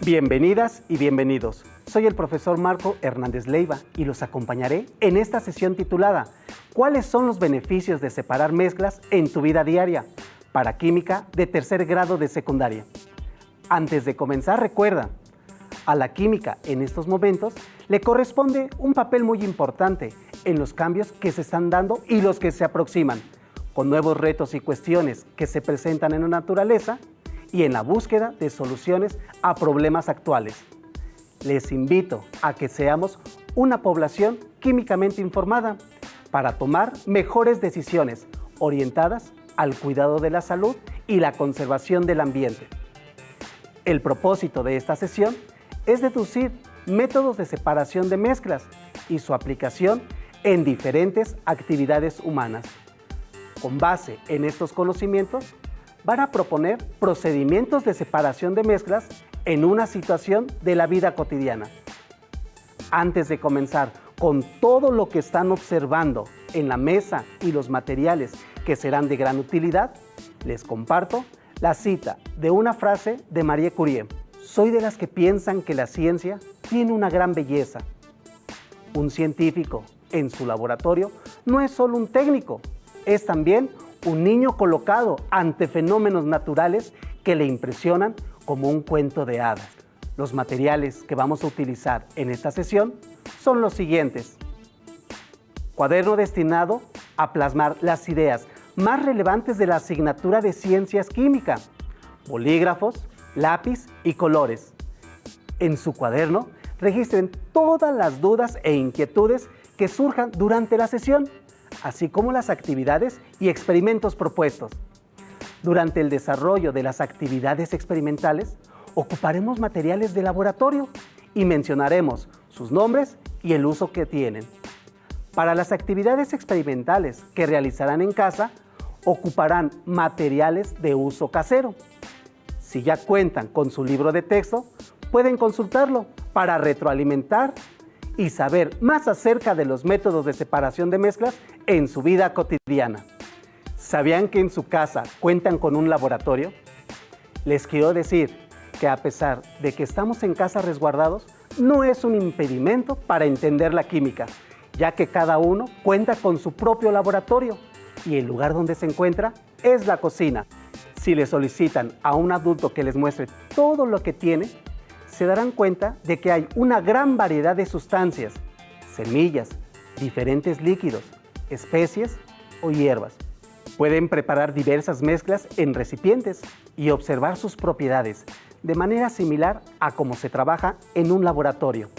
Bienvenidas y bienvenidos. Soy el profesor Marco Hernández Leiva y los acompañaré en esta sesión titulada ¿Cuáles son los beneficios de separar mezclas en tu vida diaria? Para química de tercer grado de secundaria. Antes de comenzar, recuerda, a la química en estos momentos le corresponde un papel muy importante en los cambios que se están dando y los que se aproximan, con nuevos retos y cuestiones que se presentan en la naturaleza y en la búsqueda de soluciones a problemas actuales. Les invito a que seamos una población químicamente informada para tomar mejores decisiones orientadas al cuidado de la salud y la conservación del ambiente. El propósito de esta sesión es deducir métodos de separación de mezclas y su aplicación en diferentes actividades humanas. Con base en estos conocimientos, van a proponer procedimientos de separación de mezclas en una situación de la vida cotidiana. Antes de comenzar con todo lo que están observando en la mesa y los materiales que serán de gran utilidad, les comparto la cita de una frase de Marie Curie. Soy de las que piensan que la ciencia tiene una gran belleza. Un científico en su laboratorio no es solo un técnico, es también un niño colocado ante fenómenos naturales que le impresionan como un cuento de hadas. Los materiales que vamos a utilizar en esta sesión son los siguientes. Cuaderno destinado a plasmar las ideas más relevantes de la asignatura de Ciencias Química, bolígrafos, lápiz y colores. En su cuaderno registren todas las dudas e inquietudes que surjan durante la sesión, así como las actividades y experimentos propuestos. Durante el desarrollo de las actividades experimentales, ocuparemos materiales de laboratorio y mencionaremos sus nombres y el uso que tienen. Para las actividades experimentales que realizarán en casa, ocuparán materiales de uso casero. Si ya cuentan con su libro de texto, pueden consultarlo para retroalimentar y saber más acerca de los métodos de separación de mezclas en su vida cotidiana. ¿Sabían que en su casa cuentan con un laboratorio? Les quiero decir que a pesar de que estamos en casa resguardados, no es un impedimento para entender la química, ya que cada uno cuenta con su propio laboratorio y el lugar donde se encuentra es la cocina. Si le solicitan a un adulto que les muestre todo lo que tiene, se darán cuenta de que hay una gran variedad de sustancias, semillas, diferentes líquidos, especies o hierbas. Pueden preparar diversas mezclas en recipientes y observar sus propiedades de manera similar a cómo se trabaja en un laboratorio.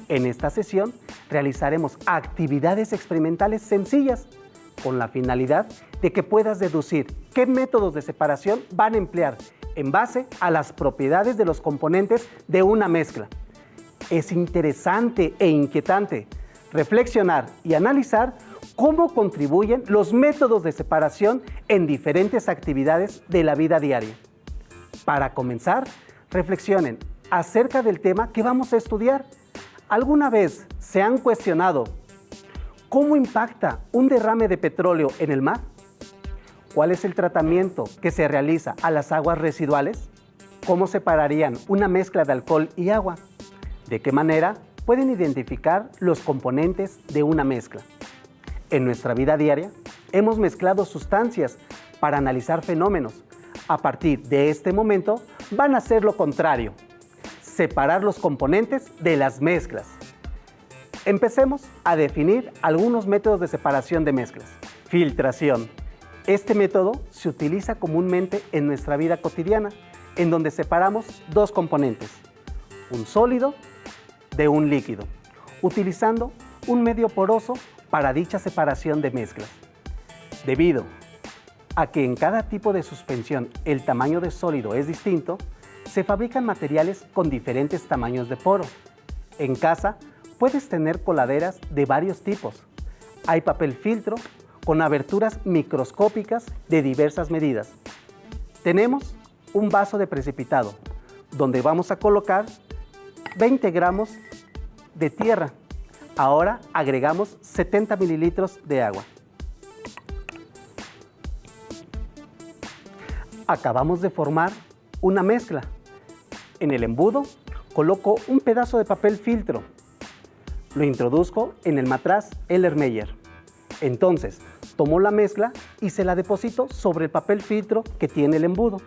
En esta sesión realizaremos actividades experimentales sencillas con la finalidad de que puedas deducir qué métodos de separación van a emplear en base a las propiedades de los componentes de una mezcla. Es interesante e inquietante reflexionar y analizar cómo contribuyen los métodos de separación en diferentes actividades de la vida diaria. Para comenzar, reflexionen acerca del tema que vamos a estudiar. ¿Alguna vez se han cuestionado cómo impacta un derrame de petróleo en el mar? ¿Cuál es el tratamiento que se realiza a las aguas residuales? ¿Cómo separarían una mezcla de alcohol y agua? ¿De qué manera pueden identificar los componentes de una mezcla? En nuestra vida diaria, hemos mezclado sustancias para analizar fenómenos. A partir de este momento, van a hacer lo contrario, separar los componentes de las mezclas. Empecemos a definir algunos métodos de separación de mezclas. Filtración. Este método se utiliza comúnmente en nuestra vida cotidiana, en donde separamos dos componentes, un sólido de un líquido, utilizando un medio poroso para dicha separación de mezclas. Debido a que en cada tipo de suspensión el tamaño de sólido es distinto, se fabrican materiales con diferentes tamaños de poro. En casa puedes tener coladeras de varios tipos. Hay papel filtro con aberturas microscópicas de diversas medidas. Tenemos un vaso de precipitado, donde vamos a colocar 20 gramos de tierra. Ahora agregamos 70 mililitros de agua. Acabamos de formar una mezcla. En el embudo coloco un pedazo de papel filtro. Lo introduzco en el matraz Erlenmeyer. Entonces, tomo la mezcla y se la deposito sobre el papel filtro que tiene el embudo.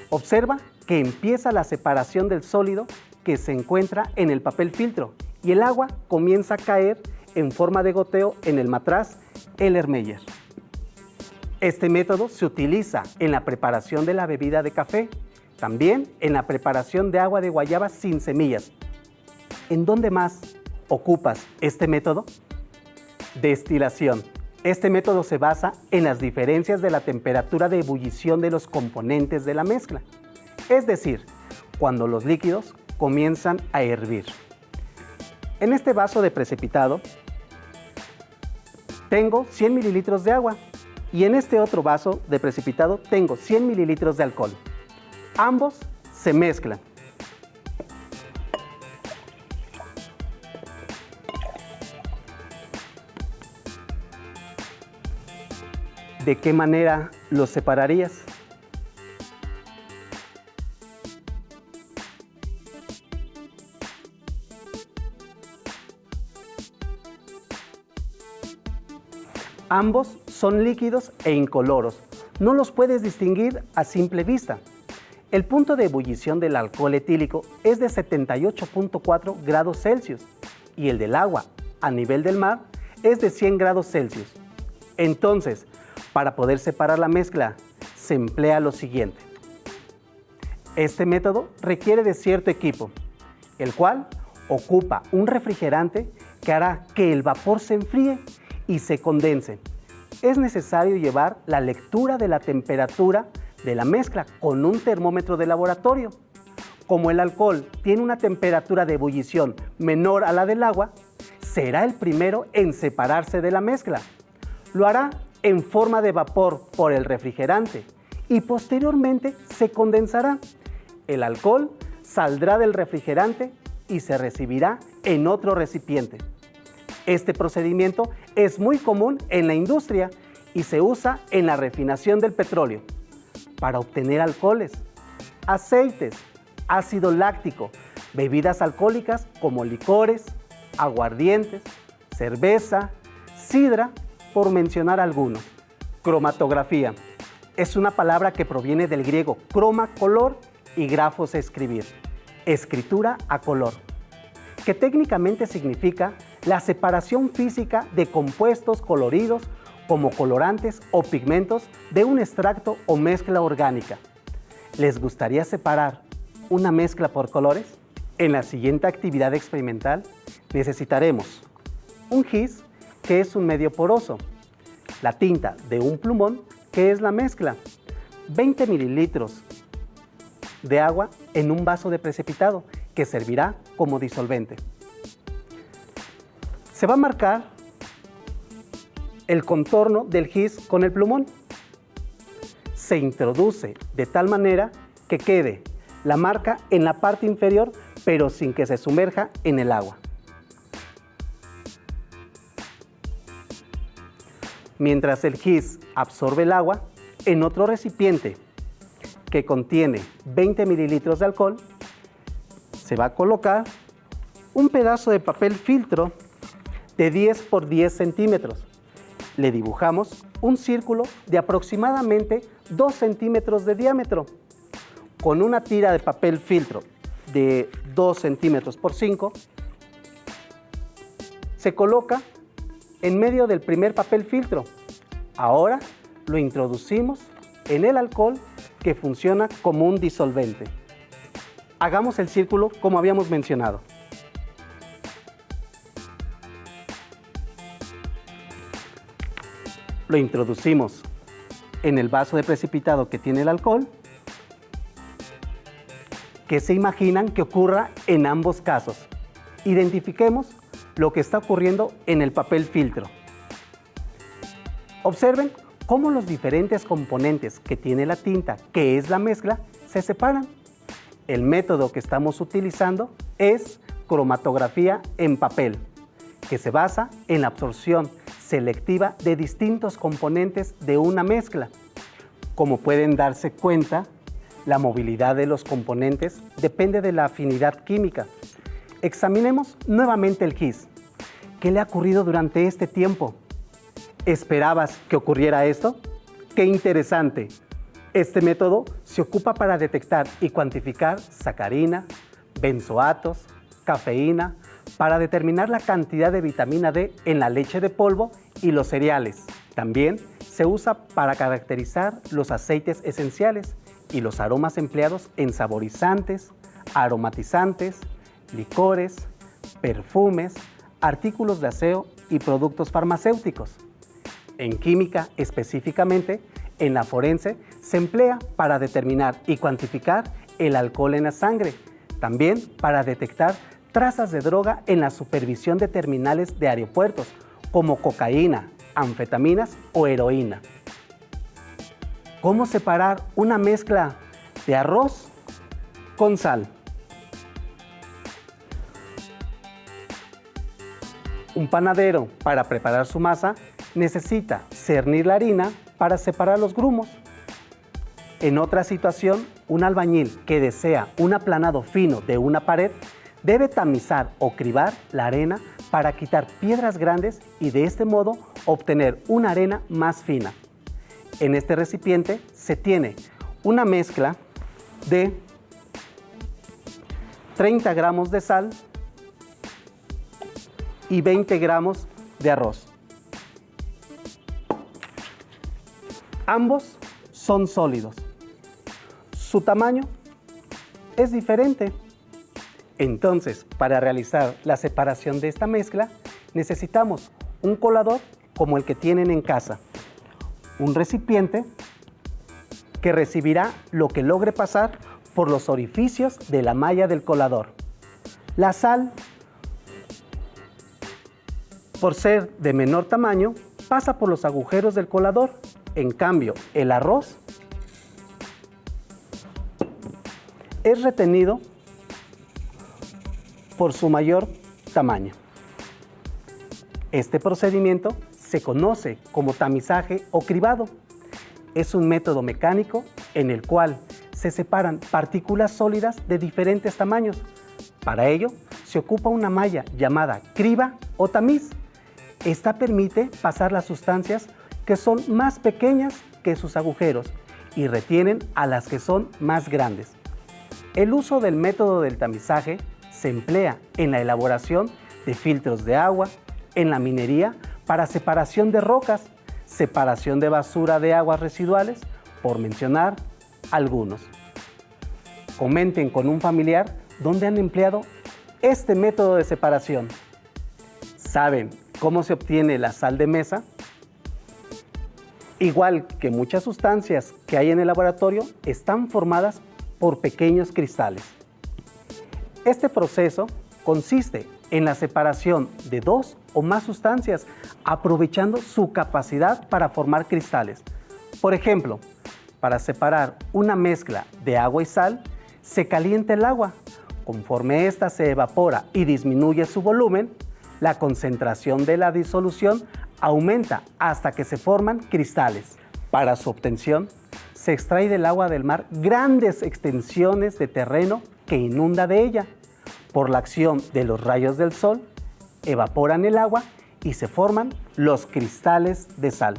Observa que empieza la separación del sólido que se encuentra en el papel filtro y el agua comienza a caer en forma de goteo en el matraz Erlenmeyer. Este método se utiliza en la preparación de la bebida de café, también en la preparación de agua de guayaba sin semillas. ¿En dónde más ocupas este método? Destilación. Este método se basa en las diferencias de la temperatura de ebullición de los componentes de la mezcla, es decir, cuando los líquidos comienzan a hervir. En este vaso de precipitado tengo 100 mililitros de agua y en este otro vaso de precipitado tengo 100 mililitros de alcohol. Ambos se mezclan. ¿De qué manera los separarías? Ambos son líquidos e incoloros. No los puedes distinguir a simple vista. El punto de ebullición del alcohol etílico es de 78.4 grados Celsius y el del agua a nivel del mar es de 100 grados Celsius. Entonces, para poder separar la mezcla, se emplea lo siguiente. Este método requiere de cierto equipo, el cual ocupa un refrigerante que hará que el vapor se enfríe y se condense. Es necesario llevar la lectura de la temperatura de la mezcla con un termómetro de laboratorio. Como el alcohol tiene una temperatura de ebullición menor a la del agua, será el primero en separarse de la mezcla. Lo hará en forma de vapor por el refrigerante y posteriormente se condensará. El alcohol saldrá del refrigerante y se recibirá en otro recipiente. Este procedimiento es muy común en la industria y se usa en la refinación del petróleo para obtener alcoholes, aceites, ácido láctico, bebidas alcohólicas como licores, aguardientes, cerveza, sidra, por mencionar algunos. Cromatografía es una palabra que proviene del griego croma, color, y grafos, escribir, escritura a color, que técnicamente significa la separación física de compuestos coloridos como colorantes o pigmentos de un extracto o mezcla orgánica. ¿Les gustaría separar una mezcla por colores? En la siguiente actividad experimental necesitaremos un gis, que es un medio poroso, la tinta de un plumón, que es la mezcla, 20 mililitros de agua en un vaso de precipitado, que servirá como disolvente. Se va a marcar el contorno del gis con el plumón. Se introduce de tal manera que quede la marca en la parte inferior, pero sin que se sumerja en el agua. Mientras el gis absorbe el agua, en otro recipiente que contiene 20 mililitros de alcohol, se va a colocar un pedazo de papel filtro de 10 por 10 centímetros. Le dibujamos un círculo de aproximadamente 2 centímetros de diámetro. Con una tira de papel filtro de 2 centímetros por 5, se coloca en medio del primer papel filtro. Ahora lo introducimos en el alcohol, que funciona como un disolvente. Hagamos el círculo como habíamos mencionado. Lo introducimos en el vaso de precipitado que tiene el alcohol. ¿Qué se imaginan que ocurra en ambos casos? Identifiquemos lo que está ocurriendo en el papel filtro. Observen cómo los diferentes componentes que tiene la tinta, que es la mezcla, se separan. El método que estamos utilizando es cromatografía en papel, que se basa en la absorción selectiva de distintos componentes de una mezcla. Como pueden darse cuenta, La movilidad de los componentes depende de la afinidad química. Examinemos nuevamente el GIS. ¿Qué le ha ocurrido durante este tiempo? ¿Esperabas que ocurriera esto? ¡Qué interesante! Este método se ocupa para detectar y cuantificar sacarina, benzoatos, cafeína, para determinar la cantidad de vitamina D en la leche de polvo y los cereales. También se usa para caracterizar los aceites esenciales y los aromas empleados en saborizantes, aromatizantes, licores, perfumes, artículos de aseo y productos farmacéuticos. En química específicamente, en la forense, se emplea para determinar y cuantificar el alcohol en la sangre, también para detectar trazas de droga en la supervisión de terminales de aeropuertos, como cocaína, anfetaminas o heroína. ¿Cómo separar una mezcla de arroz con sal? Un panadero, para preparar su masa, necesita cernir la harina para separar los grumos. En otra situación, un albañil que desea un aplanado fino de una pared debe tamizar o cribar la arena para quitar piedras grandes y de este modo obtener una arena más fina. En este recipiente se tiene una mezcla de 30 gramos de sal y 20 gramos de arroz. Ambos son sólidos. Su tamaño es diferente. Entonces, para realizar la separación de esta mezcla, necesitamos un colador como el que tienen en casa, un recipiente que recibirá lo que logre pasar por los orificios de la malla del colador. La sal, por ser de menor tamaño, pasa por los agujeros del colador. En cambio, el arroz es retenido por su mayor tamaño. Este procedimiento se conoce como tamizaje o cribado. Es un método mecánico en el cual se separan partículas sólidas de diferentes tamaños. Para ello, se ocupa una malla llamada criba o tamiz. Esta permite pasar las sustancias que son más pequeñas que sus agujeros y retienen a las que son más grandes. El uso del método del tamizaje se emplea en la elaboración de filtros de agua, en la minería para separación de rocas, separación de basura de aguas residuales, por mencionar algunos. Comenten con un familiar dónde han empleado este método de separación. ¿Saben cómo se obtiene la sal de mesa? Igual que muchas sustancias que hay en el laboratorio, están formadas por pequeños cristales. Este proceso consiste en la separación de dos o más sustancias, aprovechando su capacidad para formar cristales. Por ejemplo, para separar una mezcla de agua y sal, se calienta el agua. Conforme ésta se evapora y disminuye su volumen, la concentración de la disolución aumenta hasta que se forman cristales. Para su obtención, se extrae del agua del mar grandes extensiones de terreno que inunda de ella. Por la acción de los rayos del sol, evaporan el agua y se forman los cristales de sal.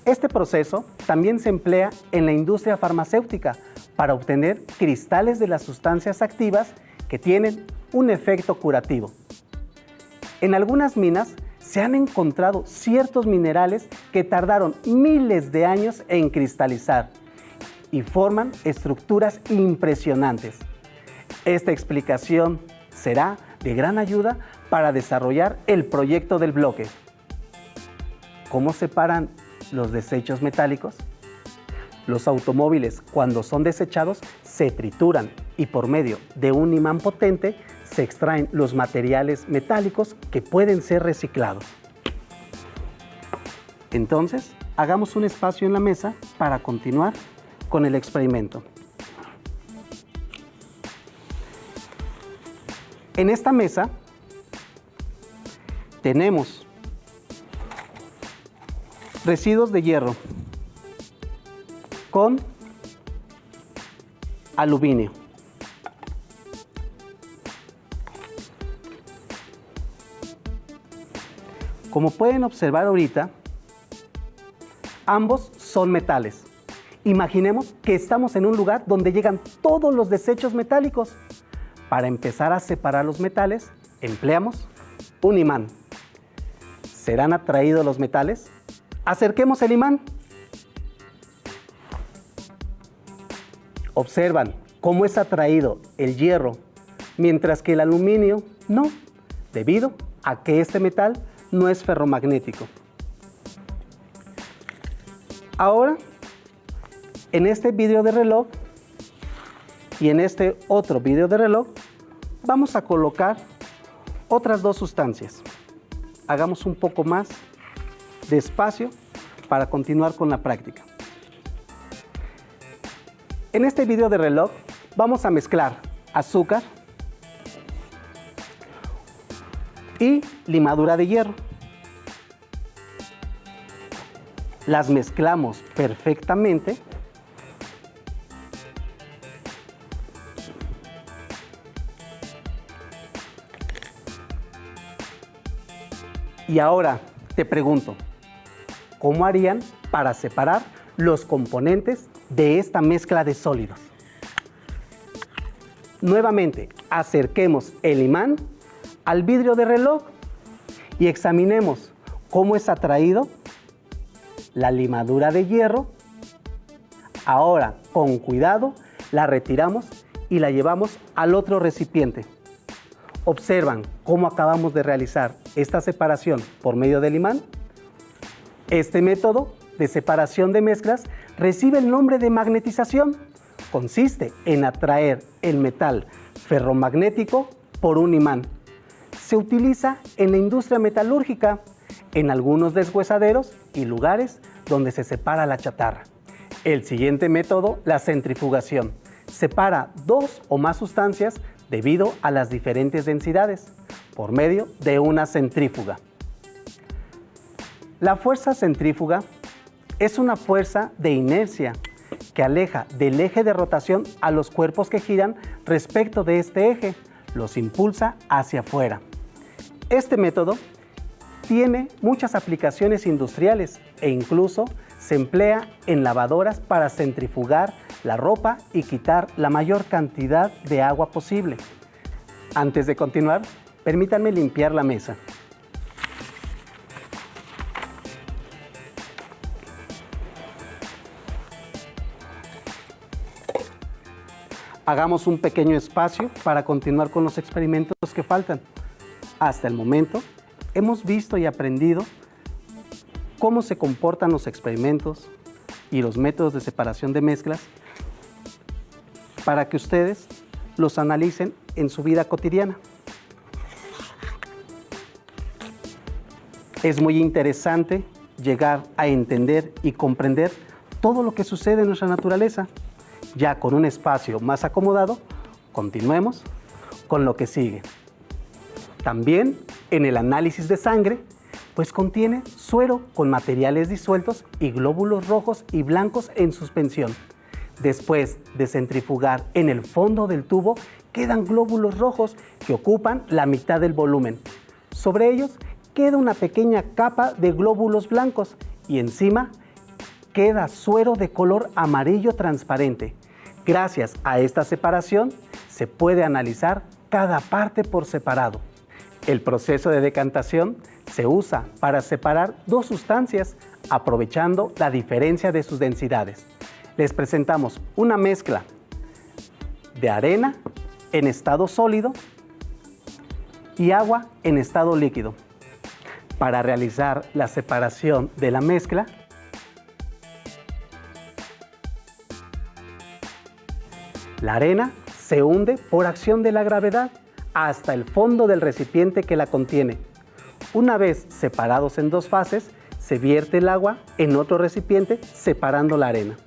Este proceso también se emplea en la industria farmacéutica para obtener cristales de las sustancias activas que tienen un efecto curativo. En algunas minas se han encontrado ciertos minerales que tardaron miles de años en cristalizar y forman estructuras impresionantes. Esta explicación será de gran ayuda para desarrollar el proyecto del bloque. ¿Cómo separan los desechos metálicos? Los automóviles, cuando son desechados, se trituran y por medio de un imán potente se extraen los materiales metálicos que pueden ser reciclados. Entonces, hagamos un espacio en la mesa para continuar con el experimento. En esta mesa tenemos Residuos de hierro con aluminio. Como pueden observar ahorita, ambos son metales. Imaginemos que estamos en un lugar donde llegan todos los desechos metálicos. Para empezar a separar los metales, empleamos un imán. ¿Serán atraídos los metales? Acerquemos el imán. Observan cómo es atraído el hierro, mientras que el aluminio no, debido a que este metal no es ferromagnético. Ahora, en este vidrio de reloj y en este otro vidrio de reloj, vamos a colocar otras dos sustancias. Hagamos un poco más de espacio para continuar con la práctica. En este vidrio de reloj vamos a mezclar azúcar y limadura de hierro. Las mezclamos perfectamente y ahora te pregunto, ¿cómo harían para separar los componentes de esta mezcla de sólidos? Nuevamente, acerquemos el imán al vidrio de reloj y examinemos cómo es atraído la limadura de hierro. Ahora, con cuidado, la retiramos y la llevamos al otro recipiente. ¿Observan cómo acabamos de realizar esta separación por medio del imán? Este método de separación de mezclas recibe el nombre de magnetización. Consiste en atraer el metal ferromagnético por un imán. Se utiliza en la industria metalúrgica, en algunos deshuesaderos y lugares donde se separa la chatarra. El siguiente método, la centrifugación. Separa dos o más sustancias debido a las diferentes densidades por medio de una centrífuga. La fuerza centrífuga es una fuerza de inercia que aleja del eje de rotación a los cuerpos que giran respecto de este eje, los impulsa hacia afuera. Este método tiene muchas aplicaciones industriales e incluso se emplea en lavadoras para centrifugar la ropa y quitar la mayor cantidad de agua posible. Antes de continuar, permítanme limpiar la mesa. Hagamos un pequeño espacio para continuar con los experimentos que faltan. Hasta el momento, hemos visto y aprendido cómo se comportan los experimentos y los métodos de separación de mezclas para que ustedes los analicen en su vida cotidiana. Es muy interesante llegar a entender y comprender todo lo que sucede en nuestra naturaleza. Ya con un espacio más acomodado, continuemos con lo que sigue. También en el análisis de sangre, pues contiene suero con materiales disueltos y glóbulos rojos y blancos en suspensión. Después de centrifugar en el fondo del tubo, quedan glóbulos rojos que ocupan la mitad del volumen. Sobre ellos queda una pequeña capa de glóbulos blancos y encima queda suero de color amarillo transparente. Gracias a esta separación se puede analizar cada parte por separado. El proceso de decantación se usa para separar dos sustancias aprovechando la diferencia de sus densidades. Les presentamos una mezcla de arena en estado sólido y agua en estado líquido. Para realizar la separación de la mezcla, la arena se hunde por acción de la gravedad hasta el fondo del recipiente que la contiene. Una vez separados en dos fases, se vierte el agua en otro recipiente separando la arena.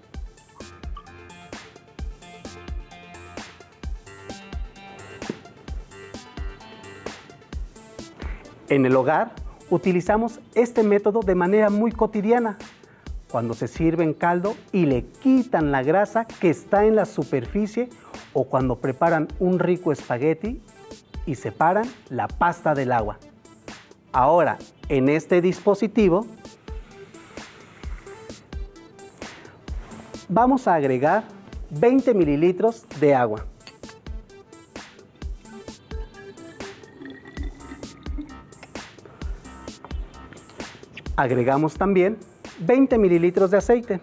En el hogar utilizamos este método de manera muy cotidiana. cuando se sirve en caldo y le quitan la grasa que está en la superficie, o cuando preparan un rico espagueti y separan la pasta del agua. Ahora, en este dispositivo vamos a agregar 20 mililitros de agua. Agregamos también 20 mililitros de aceite.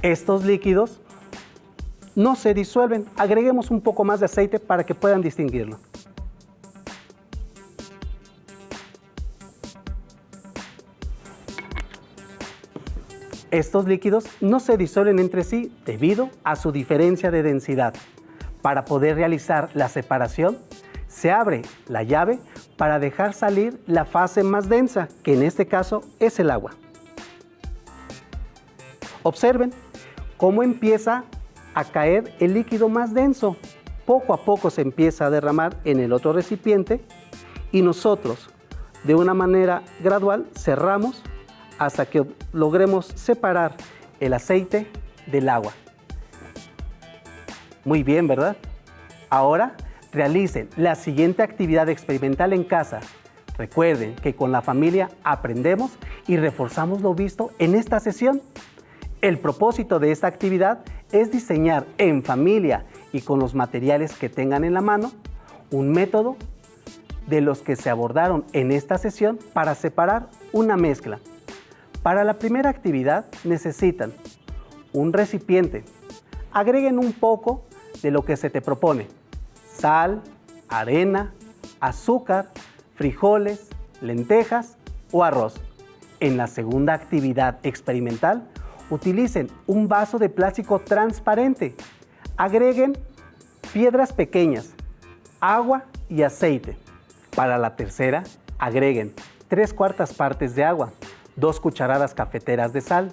Estos líquidos no se disuelven. Agreguemos un poco más de aceite para que puedan distinguirlo. Estos líquidos no se disuelven entre sí debido a su diferencia de densidad. Para poder realizar la separación, se abre la llave para dejar salir la fase más densa, que en este caso es el agua. Observen cómo empieza a caer el líquido más denso. Poco a poco se empieza a derramar en el otro recipiente y nosotros, de una manera gradual, cerramos hasta que logremos separar el aceite del agua. Muy bien, ¿verdad? Ahora realicen la siguiente actividad experimental en casa. Recuerden que con la familia aprendemos y reforzamos lo visto en esta sesión. El propósito de esta actividad es diseñar en familia y con los materiales que tengan en la mano un método de los que se abordaron en esta sesión para separar una mezcla. Para la primera actividad necesitan un recipiente. Agreguen un poco de lo que se te propone: sal, arena, azúcar, frijoles, lentejas o arroz. En la segunda actividad experimental, utilicen un vaso de plástico transparente. Agreguen piedras pequeñas, agua y aceite. Para la tercera, agreguen 3/4 partes de agua, 2 cucharadas cafeteras de sal.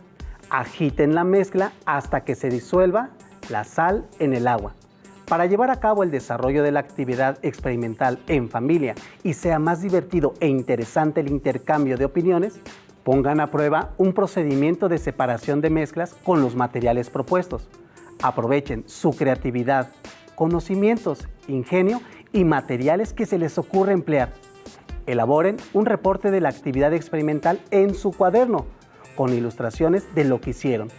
Agiten la mezcla hasta que se disuelva la sal en el agua. Para llevar a cabo el desarrollo de la actividad experimental en familia y sea más divertido e interesante el intercambio de opiniones, pongan a prueba un procedimiento de separación de mezclas con los materiales propuestos. Aprovechen su creatividad, conocimientos, ingenio y materiales que se les ocurre emplear. Elaboren un reporte de la actividad experimental en su cuaderno, con ilustraciones de lo que hicieron.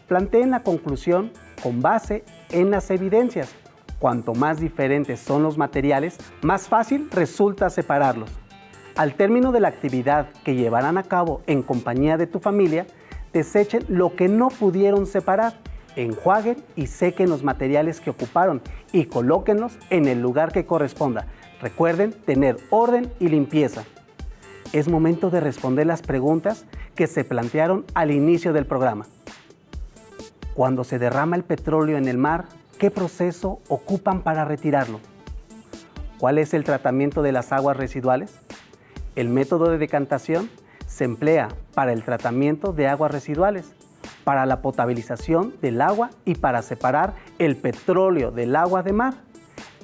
Planteen la conclusión con base en las evidencias. Cuanto más diferentes son los materiales, más fácil resulta separarlos. Al término de la actividad que llevarán a cabo en compañía de tu familia, desechen lo que no pudieron separar, enjuaguen y sequen los materiales que ocuparon y colóquenlos en el lugar que corresponda. Recuerden tener orden y limpieza. Es momento de responder las preguntas que se plantearon al inicio del programa. Cuando se derrama el petróleo en el mar, ¿qué proceso ocupan para retirarlo? ¿Cuál es el tratamiento de las aguas residuales? El método de decantación se emplea para el tratamiento de aguas residuales, para la potabilización del agua y para separar el petróleo del agua de mar.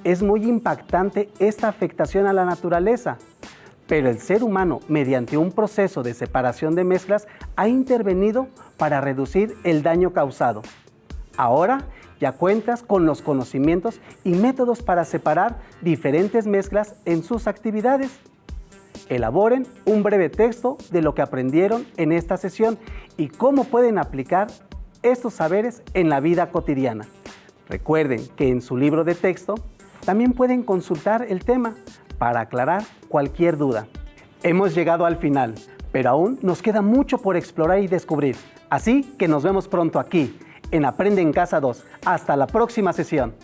Es muy impactante esta afectación a la naturaleza, pero el ser humano, mediante un proceso de separación de mezclas, ha intervenido para reducir el daño causado. Ahora ya cuentas con los conocimientos y métodos para separar diferentes mezclas en sus actividades. Elaboren un breve texto de lo que aprendieron en esta sesión y cómo pueden aplicar estos saberes en la vida cotidiana. Recuerden que en su libro de texto también pueden consultar el tema para aclarar cualquier duda. Hemos llegado al final, pero aún nos queda mucho por explorar y descubrir. Así que nos vemos pronto aquí, en Aprende en Casa 2. Hasta la próxima sesión.